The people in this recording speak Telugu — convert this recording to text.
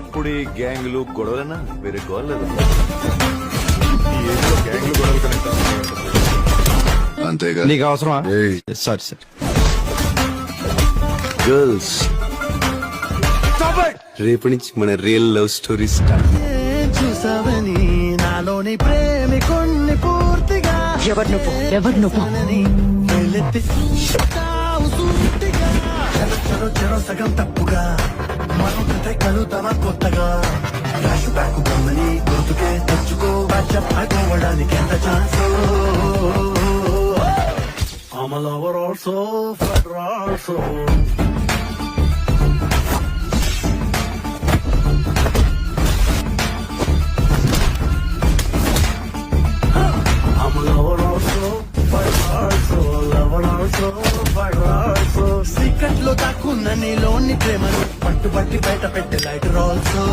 ఇప్పుడు ఈ గ్యాంగులు గొడవలన్నా వేరే గోల్ లేదు. గ్యాంగ్లు గొడవలు కనెక్ట్ అంతేగా. నీకు అవసరమా? ఏయ్. Sorry sir. గర్ల్స్ రేపటి నుంచి మన రియల్ లవ్ స్టోరీ స్టార్ట్. చూసావని నాలోని ప్రేమికుణ్ణి పూర్తిగా ఎవరు నువ్వు వెళ్ళెత్తి చూస్తావు సూటిగా. చెరో చెరో సగం తప్పుగా మరొకటే కలుతావా కొత్తగా. ఫ్లాష్ బ్యాక్ బొమ్మని గుర్తుకే తెచ్చుకో. చెప్పకోవడానికి ఎంత chance. I'm a lover also, fighter also. I'm a lover also, fighter also, lover also, fighter also. Secret లో దాక్కున్న నీలోని ప్రేమను పట్టుబట్టి బయట పెట్టే లైటర్ ఆల్సో.